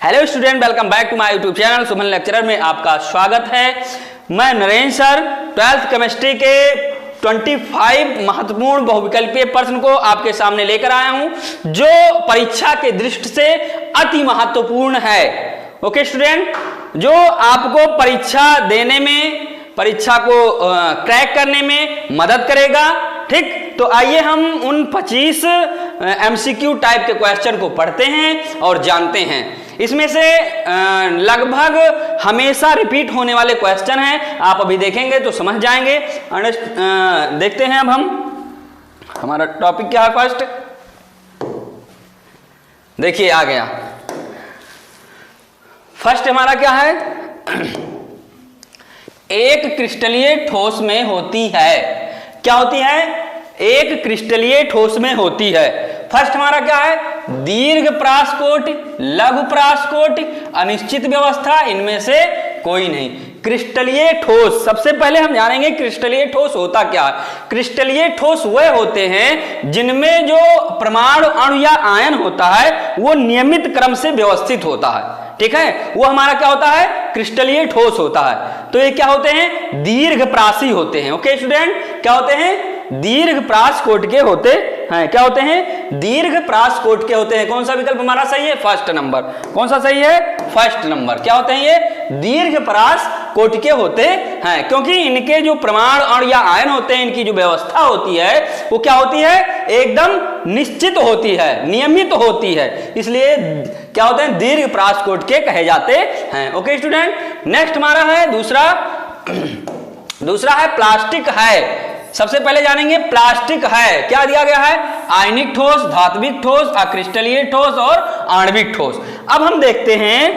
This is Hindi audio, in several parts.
Hello student, welcome back to my YouTube channel Suman lecturer में आपका स्वागत है। मैं नरेंद्र सर 12th केमिस्ट्री के 25 महत्वपूर्ण बहुविकल्पीय प्रश्न को आपके सामने लेकर आया हूं जो परीक्षा के दृष्टि से अति महत्वपूर्ण है। ओके स्टूडेंट, जो आपको परीक्षा देने में, परीक्षा को क्रैक करने में मदद करेगा। ठीक, तो आइए हम उन 25 MCQ टाइप के क्वेश्चन को पढ़ते हैं और जानते हैं। इसमें से लगभग हमेशा रिपीट होने वाले क्वेश्चन हैं, आप अभी देखेंगे तो समझ जाएंगे। देखते हैं अब हम, हमारा टॉपिक क्या है। फर्स्ट देखिए आ गया। फर्स्ट हमारा क्या है, एक क्रिस्टलीय ठोस में होती है। क्या होती है? एक क्रिस्टलीय ठोस में होती है। फर्स्ट हमारा क्या है, दीर्घ परासकोट, लघु परासकोट, अनिश्चित व्यवस्था, इनमें से कोई नहीं। क्रिस्टलीय ठोस, सबसे पहले हम जानेंगे क्रिस्टलीय ठोस होता क्या है। क्रिस्टलीय ठोस वह होते हैं जिनमें जो परमाणु अणु या आयन होता है वो नियमित क्रम से व्यवस्थित होता है। ठीक है, वो हमारा क्या होता है, क्रिस्टलीय ठोस होता है। तो ये क्या होते हैं, दीर्घ परासी होते हैं। ओके स्टूडेंट, क्या होते हैं, दीर्घ परासकोट के होते हैं। क्या होते हैं, दीर्घ परासकोट के होते हैं। कौन सा विकल्प हमारा सही है? First number. कौन सा सही है? First number. क्या होते हैं ये, दीर्घ परासकोट के होते हैं, क्योंकि इनके जो परमाणु अणु या आयन होते हैं, इनकी जो व्यवस्था होती है वो क्या होती है, एकदम निश्चित होती है, नियमित होती है, इसलिए क्या होते हैं, दीर्घ परासकोट के कहे जाते हैं। ओके स्टूडेंट, नेक्स्ट हमारा है दूसरा है प्लास्टिक है। सबसे पहले जानेंगे प्लास्टिक है। क्या दिया गया है, आयनिक ठोस, धात्विक ठोस, अक्रिस्टलीय ठोस और आणविक ठोस। अब हम देखते हैं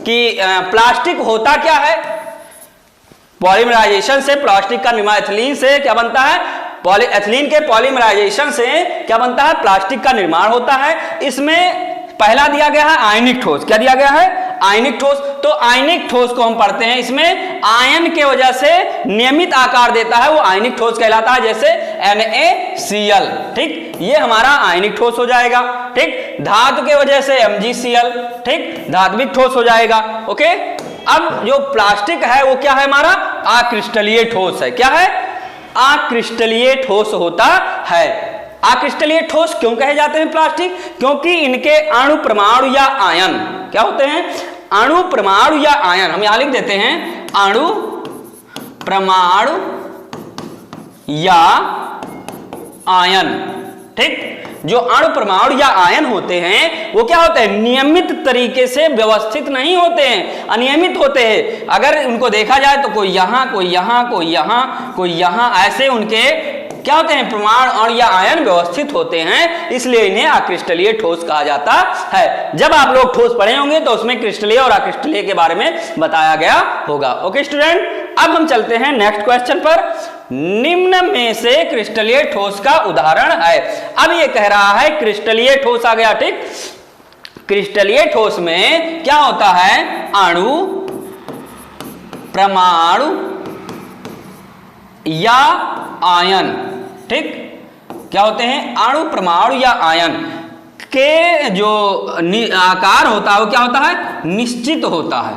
कि प्लास्टिक होता क्या है। पॉलीमराइजेशन से प्लास्टिक का निर्माण, एथिलीन से क्या बनता है, एथिलीन के पॉलीमराइजेशन से क्या बनता है, प्लास्टिक का निर्माण होता है। इसमें पहला दिया गया है आयनिक ठोस। क्या दिया गया है, आयनिक ठोस। तो आयनिक ठोस को हम पढ़ते हैं, इसमें आयन के वजह से नियमित आकार देता है, वो आयनिक ठोस कहलाता है, जैसे NaCl। ठीक, ये हमारा आयनिक ठोस हो जाएगा। ठीक, धातु के वजह से MgCl, ठीक, धात्विक ठोस हो जाएगा। ओके, अब जो प्लास्टिक है वो क्या है, हमारा अक्रिस्टलीय ठोस है। क्या है, अक्रिस्टलीय ठोस होता है। अक्रिस्टलीय ठोस क्यों कहे जाते हैं प्लास्टिक, क्योंकि इनके अणु, परमाणु या आयन क्या होते हैं, अणु, परमाणु या आयन, हम यहां लिख देते हैं अणु, परमाणु या आयन। ठीक, जो अणु, परमाणु या आयन होते हैं वो क्या होते हैं, नियमित तरीके से व्यवस्थित नहीं होते हैं, अनियमित होते हैं। अगर उनको देखा जाए तो कोई यहां, कोई यहां, कोई यहां, कोई यहां, ऐसे उनके क्या होते हैं, परमाणु अणु या आयन व्यवस्थित होते हैं, इसलिए इन्हें अक्रिस्टलीय ठोस कहा जाता है। जब आप लोग ठोस पढ़े होंगे तो उसमें क्रिस्टलीय और अक्रिस्टलीय के बारे में बताया गया होगा। ओके स्टूडेंट, अब हम चलते हैं नेक्स्ट क्वेश्चन पर। निम्न में से क्रिस्टलीय ठोस का उदाहरण है। अब ये कह रहा है क्रिस्टलीय ठोस आ गया। ठीक, क्रिस्टलीय ठोस में क्या होता है, अणु, परमाणु या आयन। ठीक, क्या होते हैं, अणु, परमाणु या आयन के जो आकार होता है वो क्या होता है, निश्चित होता है,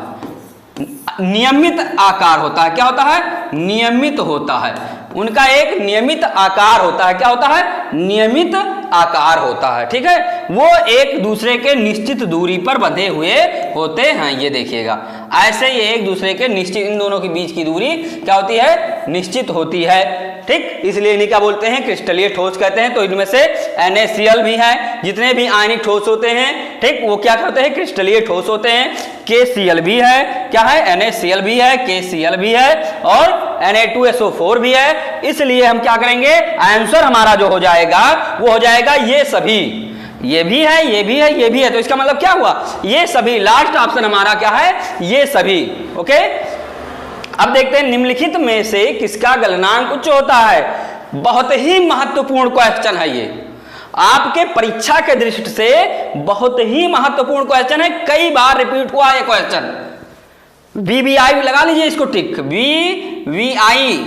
नियमित आकार होता है। क्या होता है, नियमित होता है, उनका एक नियमित आकार होता है। क्या होता है, नियमित आकार होता है। ठीक है, वो एक दूसरे के निश्चित दूरी पर बंधे हुए होते हैं। ये देखिएगा, ऐसे ये एक दूसरे के निश्चित, इन दोनों के बीच की दूरी क्या होती है, निश्चित होती है। ठीक, इसलिए इन्हें क्या बोलते हैं, क्रिस्टलीय ठोस कहते हैं। तो इनमें से NaCl भी है, जितने भी आयनिक ठोस होते हैं, ठीक, वो क्या होते हैं, क्रिस्टलीय ठोस होते हैं। KCl भी है, क्या है, NaCl भी है, KCl भी है और Na2SO4 भी है। इसलिए हम क्या करेंगे, आंसर हमारा जो हो जाएगा वो हो जाएगा ये सभी, ये भी है, ये भी है, ये भी है। तो इसका मतलब क्या हुआ, ये सभी। लास्ट ऑप्शन हमारा क्या है, ये सभी। ओके, अब देखते हैं निम्नलिखित में से किसका गलनांक उच्च होता है। बहुत ही महत्वपूर्ण क्वेश्चन है ये, आपके परीक्षा के दृष्टि से बहुत ही महत्वपूर्ण क्वेश्चन है, कई बार रिपीट हुआ ये क्वेश्चन। VVI लगा लीजिए इसको, ठीक, VVI,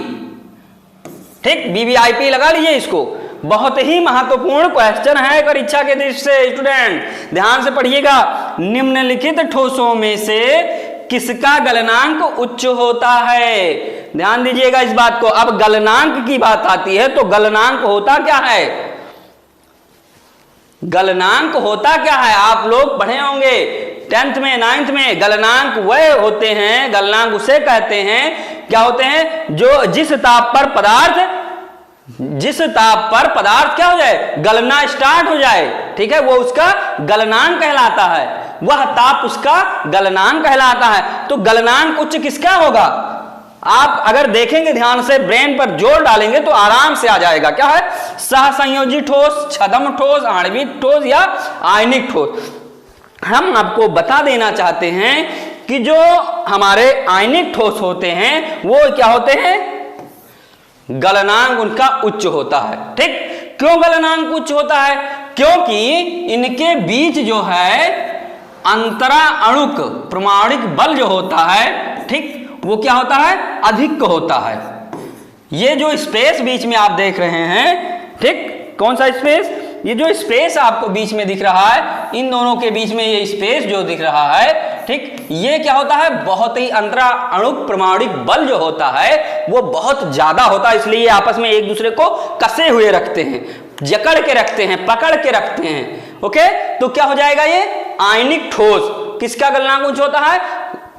ठीक, VVIP लगा लीजिए इसको। बहुत ही महत्वपूर्ण क्वेश्चन है परीक्षा के दृष्टि से। स्टूडेंट ध्यान से पढ़िएगा, निम्नलिखित ठोसों में से किसका गलनांक उच्च होता है? ध्यान दीजिएगा इस बात को। अब गलनांक की बात आती है तो गलनांक होता क्या है? गलनांक होता क्या है? आप लोग पढ़े होंगे 10th में 9th में। गलनांक वह होते हैं, गलनांक उसे कहते हैं, क्या होते हैं, जो जिस ताप पर पदार्थ क्या हो जाए, गलना स्टार्ट हो जाए, ठीक है, वो उसका गलनांक कहलाता है, वह ताप उसका गलनांक कहलाता है। तो गलनांक उच्च किसका होगा? आप अगर देखेंगे ध्यान से, ब्रेन पर जोर डालेंगे तो आराम से आ जाएगा। क्या है? सहसंयोजी ठोस, छद्म ठोस, आणविक ठोस या आयनिक ठोस। हम आपको बता देना चाहते हैं कि जो हमारे आयनिक ठोस होते हैं वो क्या होते हैं? गलनांक उनका उच्च होता है। ठीक, क्यों गलनांक उच्च होता है? क्योंकि इनके बीच जो है अंतरा अणुक परमाणुक बल जो होता है, ठीक, वो क्या होता है? अधिक होता है। ये जो स्पेस बीच में आप देख रहे हैं, ठीक, कौन सा स्पेस? ये जो स्पेस आपको बीच में दिख रहा है, इन दोनों के बीच में ये स्पेस जो दिख रहा है, ठीक, ये क्या होता है? बहुत ही अंतरा अणुक परमाणुक बल जो होता है वो बहुत ज्यादा होता है, इसलिए आपस में एक दूसरे को कसे हुए रखते हैं, जकड़ के रखते हैं, पकड़ के रखते हैं। ओके, तो क्या हो जाएगा? ये आयनिक ठोस। किसका गलनांक उच्च होता है?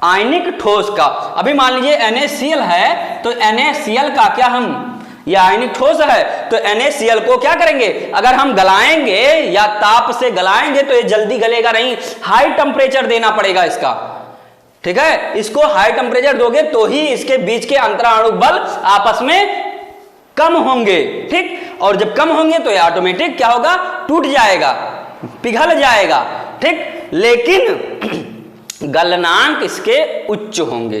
आयनिक ठोस का। अभी मान लीजिए NaCl है तो NaCl का क्या हम, यह आयनिक ठोस है तो NaCl को क्या करेंगे? अगर हम गलाएंगे या ताप से गलाएंगे तो ये जल्दी गलेगा नहीं, हाई टेम्परेचर देना पड़ेगा इसका। ठीक है, इसको हाई टेम्परेचर दोगे तो ही इसके बीच के अंतराणुक बल आपस में कम होंगे। ठीक, और जब कम होंगे तो ये ऑटोमेटिक क्या होगा? टूट जाएगा, पिघल जाएगा। ठीक, लेकिन गलनांक इसके उच्च होंगे।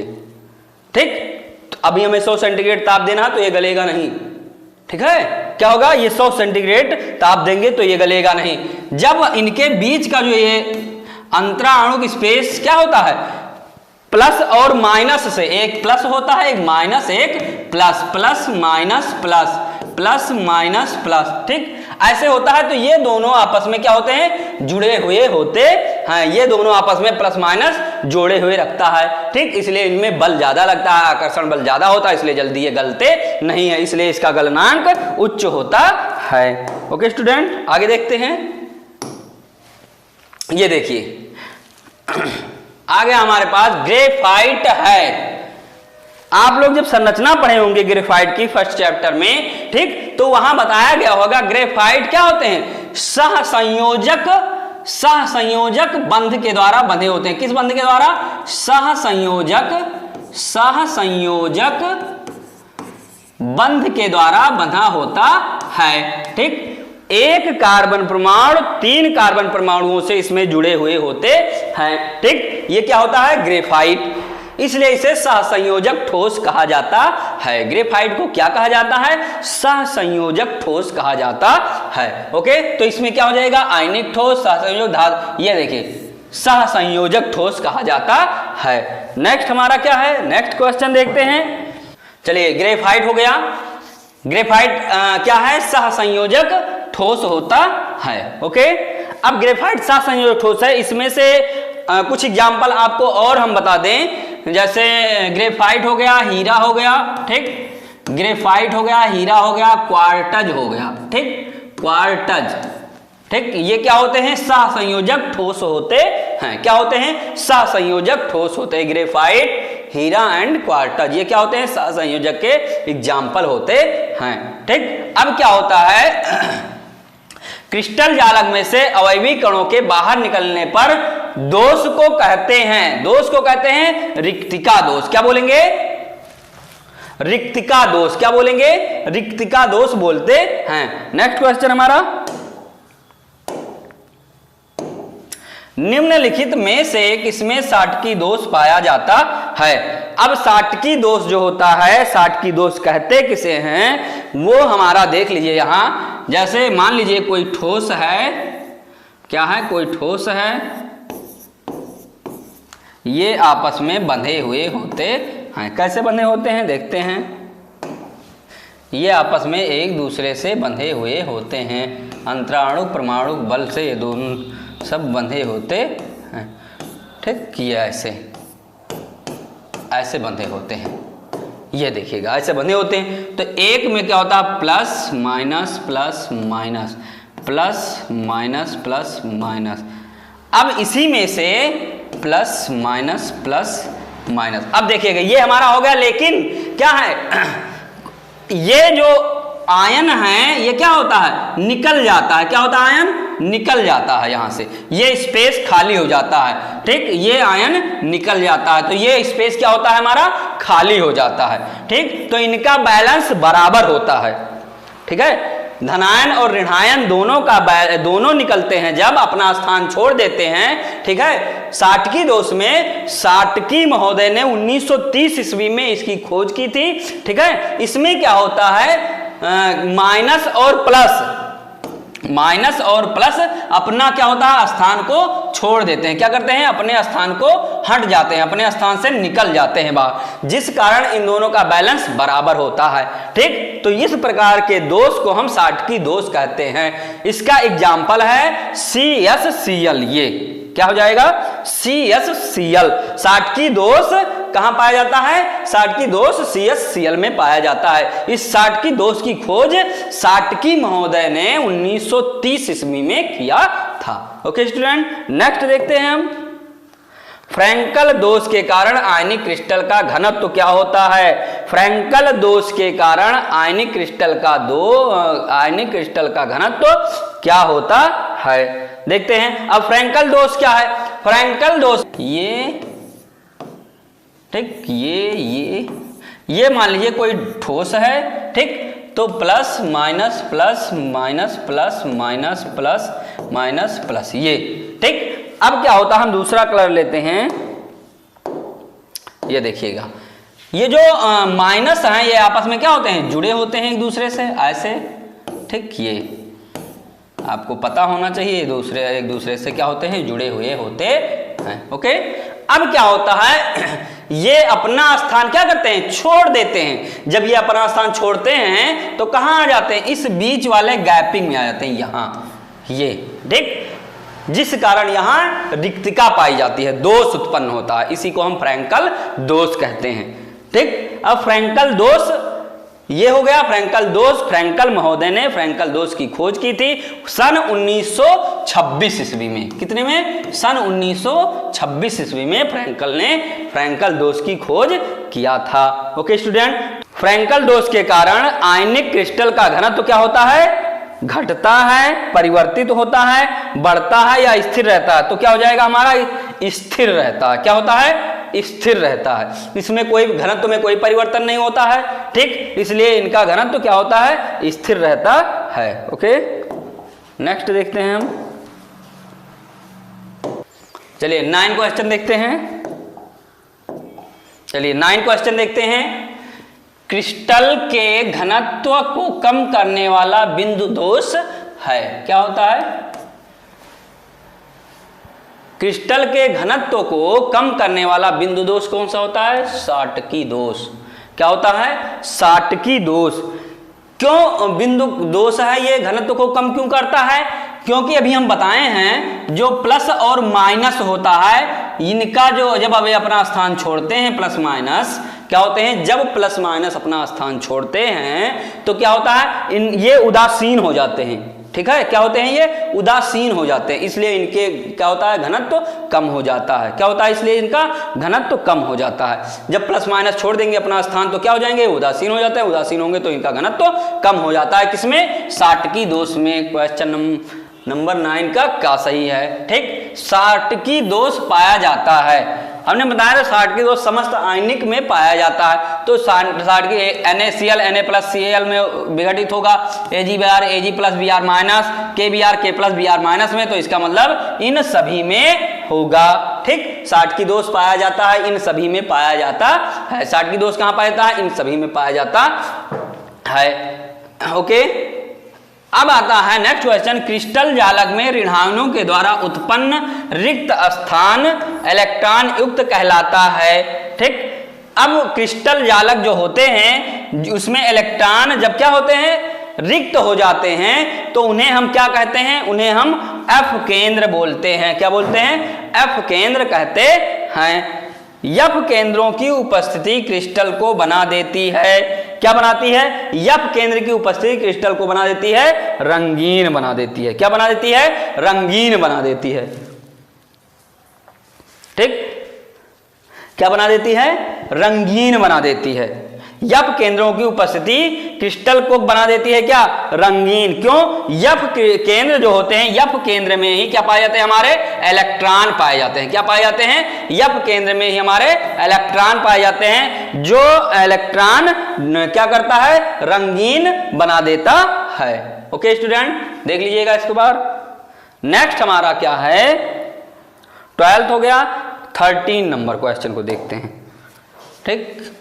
ठीक, तो अभी हमें 100 सेंटीग्रेड ताप देना तो ये गलेगा नहीं। ठीक है, क्या होगा? ये 100 सेंटीग्रेड ताप देंगे तो ये गलेगा नहीं। जब इनके बीच का जो ये अंतराणुक स्पेस क्या होता है? प्लस और माइनस से, एक प्लस होता है, एक माइनस, एक plus, plus minus plus, plus minus plus. ठीक, ऐसे होता है तो ये दोनों आपस में क्या होते हैं? जुड़े हुए होते हैं। ये दोनों आपस में प्लस माइनस जोड़े हुए रखता है। ठीक, इसलिए इनमें बल ज्यादा लगता है, आकर्षण बल ज्यादा होता है, इसलिए जल्दी ये गलते नहीं है, इसलिए इसका गलनांक उच्च होता है। ओके स्टूडेंट, आगे देखते हैं। ये देखिए आगे हमारे पास ग्रेफाइट है। आप लोग जब संरचना पढ़े होंगे ग्रेफाइट की फर्स्ट चैप्टर में, ठीक, तो वहां बताया गया होगा ग्रेफाइट क्या होते हैं? सहसंयोजक बंध के द्वारा बंधे होते हैं। किस बंध के द्वारा? सहसंयोजक बंध के द्वारा बंधा होता है। ठीक, एक कार्बन परमाणु 3 कार्बन परमाणुओं से इसमें जुड़े हुए होते हैं। ठीक, ये क्या होता है? ग्रेफाइट। इसलिए इसे सहसंयोजक ठोस कहा जाता है। ग्रेफाइट को क्या कहा जाता है? सहसंयोजक ठोस कहा जाता है। ओके, तो इसमें क्या हो जाएगा? आयनिक ठोस, सहसंयोजक धातु। ये देखिए सहसंयोजक ठोस कहा जाता है। नेक्स्ट हमारा क्या है? नेक्स्ट क्वेश्चन देखते हैं। चलिए, ग्रेफाइट हो गया। ग्रेफाइट क्या है? सहसंयोजक ठोस होता है। ओके, अब ग्रेफाइट सहसंयोजक ठोस है। इसमें से कुछ एग्जाम्पल आपको और हम बता दें, जैसे ग्रेफाइट हो गया, हीरा हो गया। ठीक, ग्रेफाइट हो गया, हीरा हो गया, क्वार्टज हो गया। ठीक, क्वार्टज। ठीक, ये क्या होते हैं? सहसंयोजक ठोस होते हैं। क्या होते हैं? सहसंयोजक ठोस होते हैं। ग्रेफाइट, हीरा एंड क्वार्टज, ये क्या होते हैं? सहसंयोजक के एग्जाम्पल होते हैं। ठीक, अब क्या होता है? क्रिस्टल जालक में से अवयवी कणों के बाहर निकलने पर दोष को कहते हैं, दोष को कहते हैं रिक्तिका दोष। क्या बोलेंगे? रिक्तिका दोष। क्या बोलेंगे? रिक्तिका दोष बोलते हैं। नेक्स्ट क्वेश्चन हमारा, निम्नलिखित में से किसमें साटकी दोष पाया जाता है? अब साटकी दोष जो होता है, साटकी दोष कहते किसे हैं वो हमारा देख लीजिए यहां। जैसे मान लीजिए कोई ठोस है, क्या है? कोई ठोस है, ये आपस में बंधे हुए होते हैं। कैसे बंधे होते हैं देखते हैं। ये आपस में एक दूसरे से बंधे हुए होते हैं, अंतराणु परमाणु बल से ये दोनों सब बंधे होते हैं। ठीक, ये ऐसे बंधे होते हैं, ये देखिएगा ऐसे बंधे होते हैं। तो एक में क्या होता है plus minus plus minus plus minus plus minus. अब इसी में से प्लस माइनस प्लस माइनस। अब देखिएगा ये हमारा हो गया, लेकिन क्या है ये जो आयन है ये क्या होता है निकल जाता है। क्या होता है आयन निकल जाता है, यहां से ये स्पेस खाली हो जाता है। ठीक, ये आयन निकल जाता है तो ये स्पेस क्या होता है हमारा खाली हो जाता है। ठीक, तो इनका बैलेंस बराबर होता है। ठीक है, धनायन और ऋणायन दोनों निकलते हैं जब अपना स्थान छोड़ देते हैं। ठीक है, साटकी दोष में साटकी महोदय ने 1930 ईस्वी में इसकी खोज की थी। ठीक है, इसमें क्या होता है माइनस और प्लस अपना क्या होता है स्थान को छोड़ देते हैं। क्या करते हैं अपने स्थान को हट जाते हैं, अपने स्थान से निकल जाते हैं बाहर, जिस कारण इन दोनों का बैलेंस बराबर होता है। ठीक, तो इस प्रकार के दोष को हम साटकी दोष कहते हैं। इसका एग्जाम्पल है CSCl। ये क्या हो जाएगा CSCl। साटकी दोष कहां पाया जाता है, साटकी दोष CSCl में पाया जाता है। इस साटकी दोष की खोज साटकी महोदय ने 1930 ईस्वी में किया था। ओके स्टूडेंट, नेक्स्ट देखते हैं हम। फ्रैंकल दोष के कारण आयनिक क्रिस्टल का घनत्व क्या होता है। फ्रैंकल दोष के कारण आयनिक क्रिस्टल का घनत्व क्या होता है, देखते हैं। अब फ्रैंकल दोष क्या है, फ्रैंकल दोष ये ठीक ये मान लीजिए कोई ठोस है। ठीक, तो plus minus plus minus plus minus plus minus plus ये। ठीक, अब क्या होता है हम दूसरा कलर लेते हैं। ये देखिएगा ये जो माइनस हैं ये आपस में क्या होते हैं जुड़े होते हैं एक दूसरे से ऐसे। ठीक, ये आपको पता होना चाहिए एक दूसरे से क्या होते हैं जुड़े हुए होते हैं। ओके, अब क्या होता है ये अपना स्थान क्या करते हैं छोड़ देते हैं। जब ये अपना स्थान छोड़ते हैं तो कहां आ जाते हैं इस बीच वाले गैपिंग में आ जाते हैं, यहां ये। ठीक, जिस कारण यहां रिक्तिका पाई जाती है, दोष उत्पन्न होता है, इसी को हम फ्रैंकल दोष कहते हैं। ठीक, अब फ्रैंकल दोष ये हो गया फ्रैंकल दोष। फ्रैंकल महोदय ने फ्रैंकल दोष की खोज की थी सन 1926 ईस्वी में। कितने में सन 1926 ईस्वी में फ्रैंकल ने फ्रैंकल दोष की खोज किया था। ओके स्टूडेंट, फ्रैंकल दोष के कारण आयनिक क्रिस्टल का घनत्व क्या होता है घटता है, परिवर्तित होता है, बढ़ता है या स्थिर रहता है। तो क्या हो जाएगा हमारा स्थिर रहता है। क्या होता है स्थिर रहता है, इसमें कोई घनत्व में कोई परिवर्तन नहीं होता है। ठीक, इसलिए इनका घनत्व क्या होता है स्थिर रहता है। ओके, नेक्स्ट देखते हैं हम। चलिए 9 क्वेश्चन देखते हैं। चलिए 9 क्वेश्चन देखते हैं। क्रिस्टल के घनत्व को कम करने वाला बिंदु दोष है। क्या होता है क्रिस्टल के घनत्व को कम करने वाला बिंदु दोष कौन सा होता है साटकी दोष। क्या होता है साटकी दोष। क्यों बिंदु दोष है ये घनत्व को कम क्यों करता है, क्योंकि अभी हम बताए हैं जो प्लस और माइनस होता है इनका जो जब वे अपना स्थान छोड़ते हैं प्लस माइनस क्या होते हैं जब प्लस माइनस अपना स्थान छोड़ते हैं तो क्या होता है ये उदासीन हो जाते हैं। ठीक है, क्या होते हैं ये उदासीन हो जाते हैं, इसलिए इनके क्या होता है घनत्व कम हो जाता है। क्या होता है इसलिए इनका घनत्व कम हो जाता है। जब प्लस माइनस छोड़ देंगे अपना स्थान तो क्या हो जाएंगे उदासीन हो जाते हैं, उदासीन होंगे तो इनका घनत्व कम हो जाता है। किसमें साटकी दोष में। क्वेश्चन नंबर 9 का क्या सही है। ठीक, साटकी दोष पाया जाता है। हमने बताया था साटकी दोष समस्त आयनिक में पाया जाता है। तो साटकी NaCl Na+Cl में विघटित होगा, AgBr Ag+Br minus, KBr K+Br minus में, तो इसका मतलब इन सभी में होगा। ठीक, साटकी दोष पाया जाता है इन सभी में पाया जाता है। साटकी दोष कहां पाया जाता है इन सभी में पाया जाता है। ओके, अब आता है नेक्स्ट क्वेश्चन। क्रिस्टल जालक में ऋणायनों के द्वारा उत्पन्न रिक्त स्थान इलेक्ट्रॉन युक्त कहलाता है। ठीक, अब क्रिस्टल जालक जो होते हैं उसमें इलेक्ट्रॉन जब क्या होते हैं रिक्त हो जाते हैं तो उन्हें हम क्या कहते हैं, उन्हें हम एफ केंद्र बोलते हैं। क्या बोलते हैं? एफ केंद्र कहते हैं। एफ केंद्रों की उपस्थिति क्रिस्टल को बना देती है, क्या बनाती है? एफ केंद्र की उपस्थिति क्रिस्टल को बना देती है रंगीन बना देती है। क्या बना देती है? रंगीन बना देती है। ठीक, क्या बना देती है? रंगीन बना देती है। एफ केंद्रों की उपस्थिति क्रिस्टल को बना देती है क्या? रंगीन। क्यों? एफ केंद्र जो होते हैं, एफ केंद्र में ही क्या पाए जाते हैं? हमारे इलेक्ट्रॉन पाए जाते हैं। क्या पाए जाते हैं? एफ केंद्र में ही हमारे इलेक्ट्रॉन पाए जाते हैं, जो इलेक्ट्रॉन क्या करता है? रंगीन बना देता है। ओके स्टूडेंट, देख लीजिएगा इसके बाद। नेक्स्ट हमारा क्या है? 12th हो गया। 13 नंबर क्वेश्चन को देखते हैं। ठीक,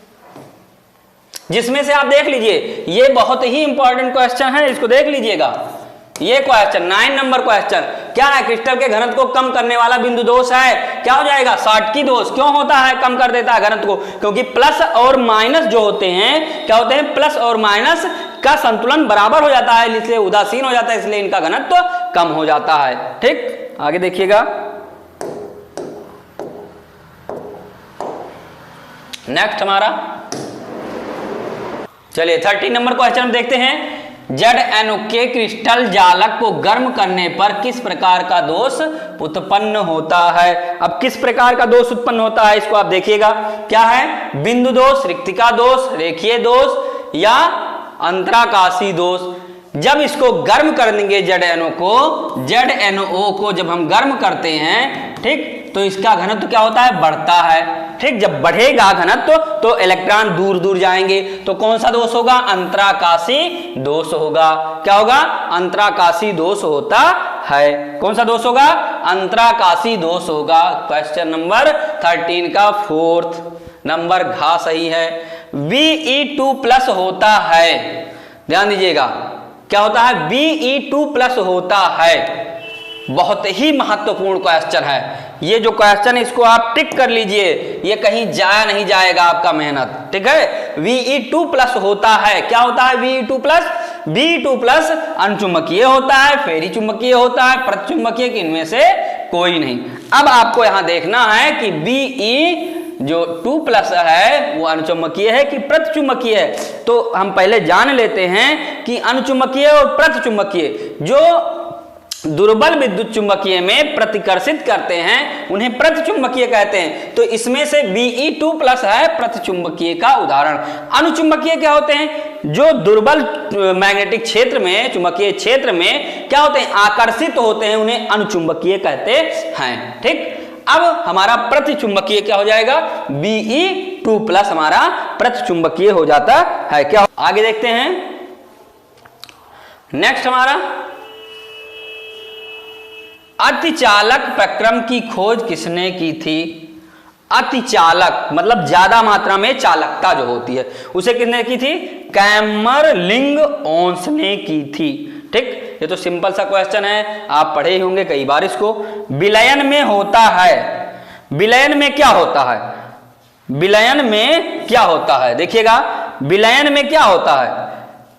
जिसमें से आप देख लीजिए, ये बहुत ही इंपॉर्टेंट क्वेश्चन है, इसको देख लीजिएगा। ये क्वेश्चन 9 नंबर क्वेश्चन क्या है? क्रिस्टल के घनत्व को कम करने वाला बिंदु दोष है। क्या हो जाएगा? शॉटकी दोष। क्यों होता है? कम कर देता है घनत्व को, क्योंकि प्लस और माइनस जो होते हैं क्या होते हैं? प्लस और माइनस का संतुलन बराबर हो जाता है, इसलिए उदासीन हो जाता है, इसलिए इनका घनत्व कम हो जाता है। ठीक, आगे देखिएगा। नेक्स्ट हमारा, चलिए 13 नंबर क्वेश्चन देखते हैं। ZnO के क्रिस्टल जालक को गर्म करने पर किस प्रकार का दोष उत्पन्न होता है? अब किस प्रकार का दोष उत्पन्न होता है इसको आप देखिएगा। क्या है? बिंदु दोष, रिक्तिका दोष, रेखीय दोष या अंतराकाशी दोष। जब इसको गर्म कर देंगे ZnO को जब हम गर्म करते हैं, ठीक, तो इसका घनत्व क्या होता है? बढ़ता है। ठीक, जब बढ़ेगा घनत्व तो इलेक्ट्रॉन दूर दूर जाएंगे, तो कौन सा दोष होगा? अंतराकाशी दोष होगा। क्या होगा? अंतराकाशी दोष होता है। कौन सा दोष होगा? अंतराकाशी दोष होगा। क्वेश्चन नंबर 13 का 4th नंबर घ सही है। Be2+ होता है, ध्यान दीजिएगा, क्या होता है? Be2+ होता है। बहुत ही महत्वपूर्ण क्वेश्चन है ये जो क्वेश्चन, इसको आप टिक कर लीजिए, ये कहीं जाया नहीं जाएगा आपका मेहनत। ठीक है, Be2+ होता है। क्या होता है Be2+? Be2+ अणुचुंबकीय होता है, फेरी चुंबकीय होता है, प्रतिचुंबकीय, कि इनमें से कोई नहीं। अब आपको यहां देखना है कि Be जो 2+ है वो अणुचुंबकीय है कि प्रतिचुंबकीय है। तो हम पहले जान लेते हैं कि अणुचुंबकीय और प्रतिचुंबकीय, जो दुर्बल विद्युत चुंबकीय में प्रतिकर्षित करते हैं उन्हें प्रतिचुंबकीय कहते हैं। तो इसमें से Be2+ है प्रतिचुंबकीय का उदाहरण। अणुचुंबकीय क्या होते हैं? जो दुर्बल मैग्नेटिक क्षेत्र में, चुंबकीय क्षेत्र में क्या होते हैं? आकर्षित होते हैं, उन्हें अणुचुंबकीय कहते हैं। ठीक, अब हमारा प्रतिचुंबकीय क्या हो जाएगा? Be2+ हमारा प्रतिचुंबकीय हो जाता है। क्या आगे देखते हैं। नेक्स्ट हमारा, अतिचालक प्रक्रम की खोज किसने की थी? अतिचालक मतलब ज्यादा मात्रा में चालकता जो होती है, उसे किसने की थी? कैमरलिंग-ओन्स ने की थी। ठीक, ये तो सिंपल सा क्वेश्चन है, आप पढ़े ही होंगे कई बार इसको। विलयन में होता है, विलयन में क्या होता है? विलयन में क्या होता है? देखिएगा, विलयन में क्या होता है?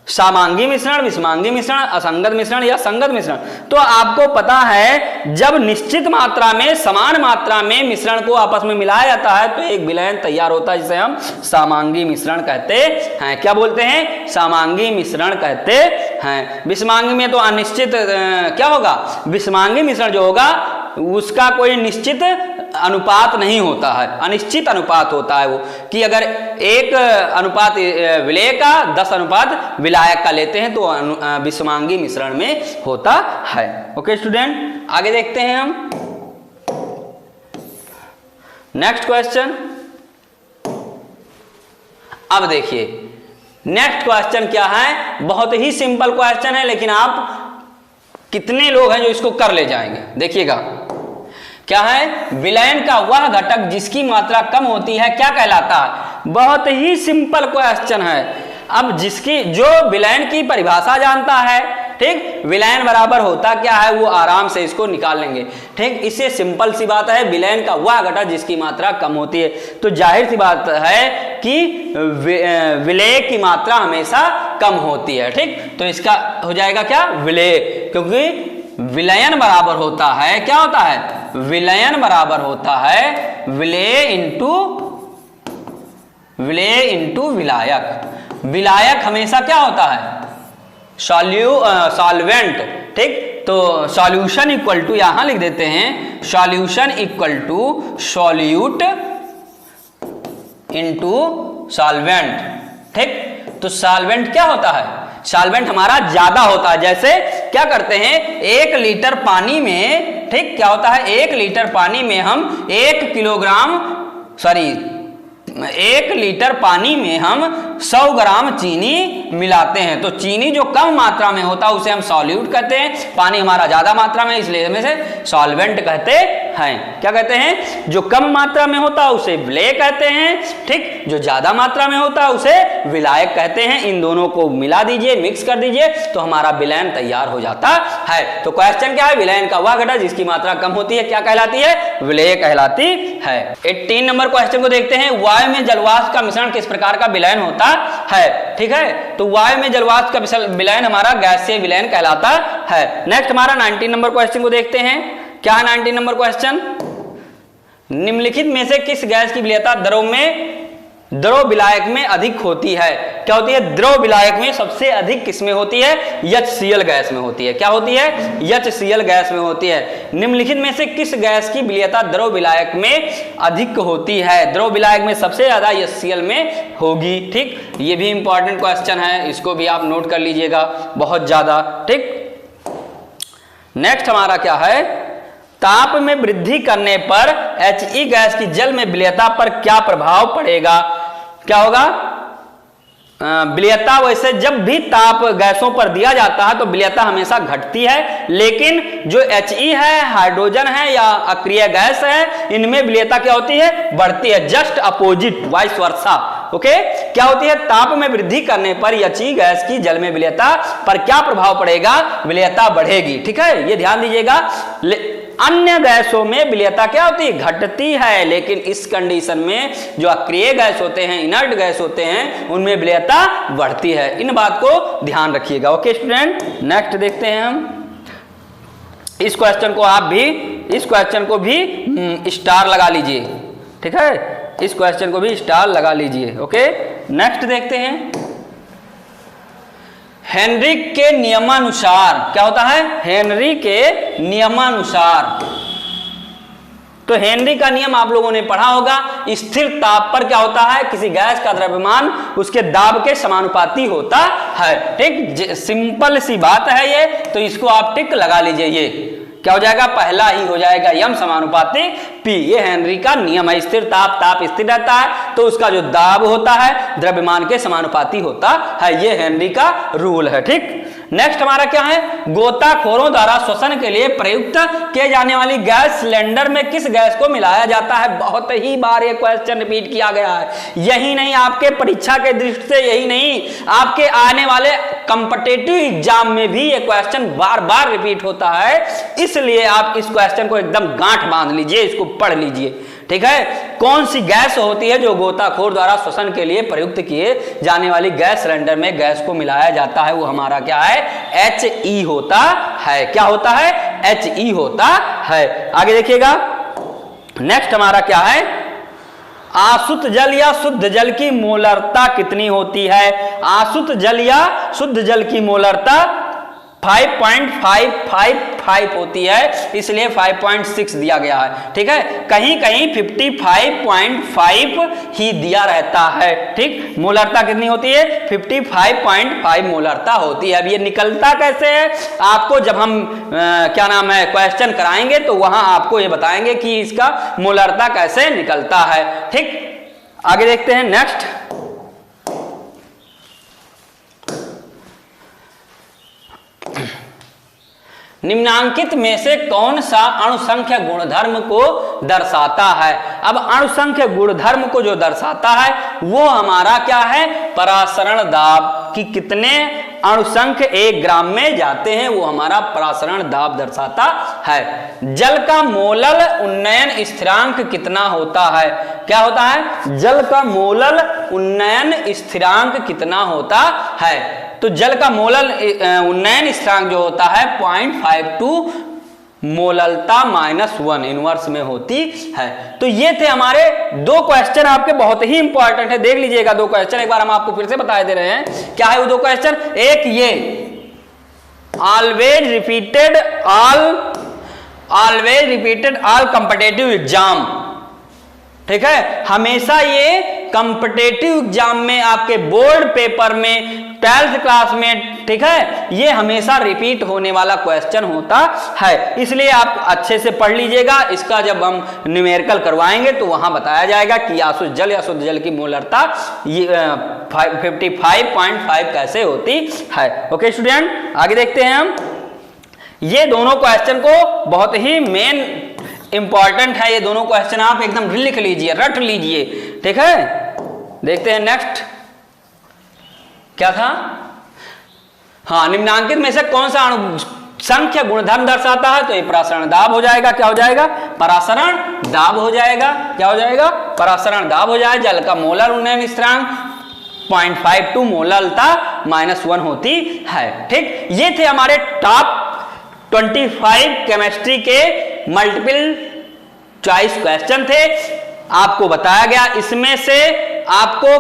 सामांगी मिश्रण, विषमांगी मिश्रण, असंगत मिश्रण या संगत मिश्रण। तो आपको पता है जब निश्चित मात्रा में, समान मात्रा में मिश्रण को आपस में मिलाया जाता है तो एक विलयन तैयार होता है, जिसे हम सामांगी मिश्रण कहते हैं। क्या बोलते हैं? सामांगी मिश्रण कहते हैं। विषमांगी में तो अनिश्चित क्या होगा? विषमांगी मिश्रण जो होगा उसका कोई निश्चित अनुपात नहीं होता है, अनिश्चित अनुपात होता है वो, कि अगर 1 अनुपात विलेय का 10 अनुपात विलायक का लेते हैं तो विषमांगी मिश्रण में होता है। ओके स्टूडेंट, आगे देखते हैं हम। नेक्स्ट क्वेश्चन, अब देखिए नेक्स्ट क्वेश्चन क्या है? बहुत ही सिंपल क्वेश्चन है, लेकिन आप कितने लोग हैं जो इसको कर ले जाएंगे? देखिएगा, क्या है? विलयन का वह घटक जिसकी मात्रा कम होती है क्या कहलाता है? बहुत ही सिंपल क्वेश्चन है। अब जिसकी, जो विलयन की परिभाषा जानता है ठीक, विलयन बराबर होता क्या है वो आराम से इसको निकाल लेंगे। ठीक, इससे सिंपल सी बात है, विलयन का वह घटक जिसकी मात्रा कम होती है। तो जाहिर सी बात है कि विलेय की मात्रा हमेशा कम होती है। ठीक, तो इसका हो जाएगा क्या, विलेय, क्योंकि विलयन बराबर होता है, क्या होता है, विलयन बराबर होता है विलेय इंटू विलायक। विलायक हमेशा क्या होता है, सॉल्वेंट। ठीक, तो सॉल्यूशन इक्वल टू, यहां लिख देते हैं solution equal to solute into solvent. ठीक, तो सॉल्वेंट क्या होता है, सॉल्वेंट हमारा ज्यादा होता है। जैसे क्या करते हैं, 1 लीटर पानी में, ठीक, क्या होता है, 1 लीटर पानी में हम 1 लीटर पानी में हम 100 ग्राम चीनी मिलाते हैं। तो चीनी जो कम मात्रा में होता है उसे हम सॉल्यूट कहते हैं, पानी हमारा ज्यादा मात्रा में, इसलिए हमें से सॉल्वेंट कहते हैं। क्या कहते हैं, जो कम मात्रा में होता है उसे विलेय कहते हैं, ठीक, जो ज्यादा मात्रा में होता है उसे विलायक कहते हैं। इन दोनों को मिला दीजिए, मिक्स कर दीजिए, तो हमारा विलयन तैयार हो जाता है। तो क्वेश्चन क्या है, विलयन का वह घटक जिसकी मात्रा कम होती है क्या कहलाती है, विलेय कहलाती है। 18 नंबर क्वेश्चन को देखते हैं, वायु में जलवाष्प का मिश्रण किस प्रकार का विलयन होता है। ठीक है, तो वायु में जलवाष्प का विलयन हमारा गैसीय विलयन कहलाता है। नेक्स्ट हमारा 19 नंबर क्वेश्चन को देखते हैं, क्या है 19 नंबर क्वेश्चन, निम्नलिखित में से किस गैस की विलेयता द्रव विलायक में अधिक होती है। क्या होती है, द्रव विलायक में सबसे अधिक किसमें होती है, HCl गैस में होती है। क्या होती है, HCl गैस में होती है। निम्नलिखित में से किस गैस की विलेयता द्रव विलायक में अधिक होती है, द्रव विलायक में सबसे ज्यादा HCl में होगी। ठीक, ये भी इंपॉर्टेंट क्वेश्चन है, इसको भी आप नोट कर लीजिएगा बहुत ज्यादा। ठीक, नेक्स्ट हमारा क्या है, ताप में वृद्धि करने पर He गैस की जल में विलेयता पर क्या प्रभाव पड़ेगा। क्या होगा, विलेयता, वैसे जब भी ताप गैसों पर दिया जाता है तो विलेयता हमेशा घटती है, लेकिन जो He है, हाइड्रोजन है या अक्रिय गैस है, इनमें विलेयता क्या होती है, बढ़ती है। Just opposite, vice versa. Okay, क्या होती है, ताप में वृद्धि करने पर He गैस की जल में विलेयता पर क्या प्रभाव पड़ेगा, विलेयता बढ़ेगी। ठीक है, ये ध्यान दीजिएगा। अन्य गैसों में विलेयता क्या होती है, घटती है, लेकिन इस कंडीशन में जो अक्रिय गैस होते हैं, इनर्ट गैस होते हैं, उनमें विलेयता बढ़ती है। इन बात को ध्यान रखिएगा। ओके स्टूडेंट, नेक्स्ट देखते हैं हम इस क्वेश्चन को, आप भी इस क्वेश्चन को भी स्टार लगा लीजिए। ठीक है, इस क्वेश्चन को भी स्टार लगा लीजिए। ओके, नेक्स्ट देखते हैं, हेनरी के नियमानुसार, क्या होता है, हेनरी के नियमानुसार। तो हेनरी का नियम आप लोगों ने पढ़ा होगा, स्थिर ताप पर क्या होता है, किसी गैस का द्रव्यमान उसके दाब के समानुपाती होता है। ठीक, सिंपल सी बात है ये, तो इसको आप टिक लगा लीजिए। ये क्या हो जाएगा, पहला ही हो जाएगा यम समानुपाती P। ये हेनरी का नियम है, स्थिर ताप स्थिर रहता है तो उसका जो दाब होता है द्रव्यमान के समानुपाती होता है। ये हेनरी का रूल है। ठीक, नेक्स्ट हमारा क्या है, गोताखोरों द्वारा श्वसन के लिए प्रयुक्त किए जाने वाली गैस सिलेंडर में किस गैस को मिलाया जाता है। बहुत ही बार ये क्वेश्चन रिपीट किया गया है। यही नहीं, आपके परीक्षा के दृष्टि से यही नहीं, आपके आने वाले कॉम्पिटिटिव एग्जाम में भी ये क्वेश्चन बार बार रिपीट होता है। इसलिए आप इस क्वेश्चन को एकदम गांठ बांध लीजिए, इसको पढ़ लीजिए। ठीक है, कौन सी गैस होती है जो गोताखोर द्वारा श्वसन के लिए प्रयुक्त किए जाने वाली गैस सिलेंडर में गैस को मिलाया जाता है, वो हमारा क्या है, He होता है। क्या होता है, He होता है। आगे देखिएगा, नेक्स्ट हमारा क्या है, आसुत जल या शुद्ध जल की मोलरता कितनी होती है। आसुत जल या शुद्ध जल की मोलरता 5.555 होती है, इसलिए 5.6 दिया गया है। ठीक है, कहीं कहीं 55.5 ही दिया रहता है। ठीक, मोलरता कितनी होती है, 55.5 मोलरता होती है। अब ये निकलता कैसे है, आपको जब हम क्या नाम है क्वेश्चन कराएंगे तो वहां आपको ये बताएंगे कि इसका मोलरता कैसे निकलता है। ठीक, आगे देखते हैं नेक्स्ट, निम्नांकित में से कौन सा अणुसंख्य गुणधर्म को दर्शाता है। अब अणुसंख्य गुणधर्म को जो दर्शाता है वो हमारा क्या है, परासरण दाब कि कितने अणुसंख्य 1 ग्राम में जाते हैं, वो हमारा परासरण दाब दर्शाता है। जल का मोलल उन्नयन स्थिरांक कितना होता है? क्या होता है? जल का मोलल उन्नयन स्थिरांक कितना होता है? तो जल का मोलल उन्नयन स्थिरांक जो होता है 0.52 मोललता -1 इनवर्स में होती है। तो ये थे हमारे 2 क्वेश्चन, आपके बहुत ही इंपॉर्टेंट है, देख लीजिएगा 2 क्वेश्चन। एक बार हम आपको फिर से बता दे रहे हैं क्या है वो 2 क्वेश्चन। एक ये always repeated all competitive exam, ठीक है, हमेशा ये कॉम्पिटिटिव एग्जाम में आपके बोर्ड पेपर में 12th क्लास में, ठीक है, ये हमेशा रिपीट होने वाला क्वेश्चन होता है, इसलिए आप अच्छे से पढ़ लीजिएगा। इसका जब हम न्यूमेरिकल करवाएंगे तो वहां बताया जाएगा कि अशुद्ध जल या शुद्ध जल की मोलरता 55.5 कैसे होती है। ओके स्टूडेंट, आगे देखते हैं हम। ये दोनों क्वेश्चन को बहुत ही मेन इंपॉर्टेंट है, ये दोनों क्वेश्चन आप एकदम लिख लीजिए, रट लीजिए, ठीक है। देखते हैं नेक्स्ट क्या था। हाँ, निम्नांकित में से कौन सा अणु संख्या गुणधर्म दर्शाता है? तो ये परासरण दाब हो जाएगा। क्या हो जाएगा? परासरण दाब हो जाएगा। क्या हो जाएगा? परासरण दाब हो जाएगा। जल का मोलर उन्नयन स्थिरांक 0.52 मोललता -1 होती है। ठीक, ये थे हमारे टॉप 25 केमिस्ट्री के मल्टीपल चॉइस क्वेश्चन थे। आपको बताया गया इसमें से आपको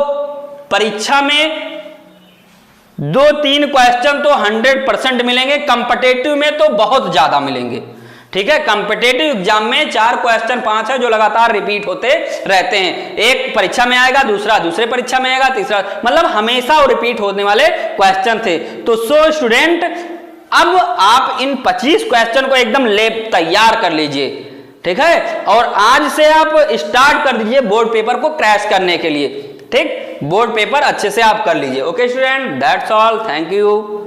परीक्षा में 2-3 क्वेश्चन तो 100% मिलेंगे, कॉम्पिटिटिव में तो बहुत ज्यादा मिलेंगे। ठीक है, कॉम्पिटिटिव एग्जाम में 4 क्वेश्चन 5 है जो लगातार रिपीट होते रहते हैं। एक परीक्षा में आएगा, दूसरा दूसरे परीक्षा में आएगा, तीसरा, मतलब हमेशा वो रिपीट होने वाले क्वेश्चन थे। तो सो स्टूडेंट, अब आप इन 25 क्वेश्चन को एकदम तैयार कर लीजिए, ठीक है, और आज से आप स्टार्ट कर दीजिए बोर्ड पेपर को क्रैश करने के लिए। ठीक, बोर्ड पेपर अच्छे से आप कर लीजिए। Okay student, that's all, thank you.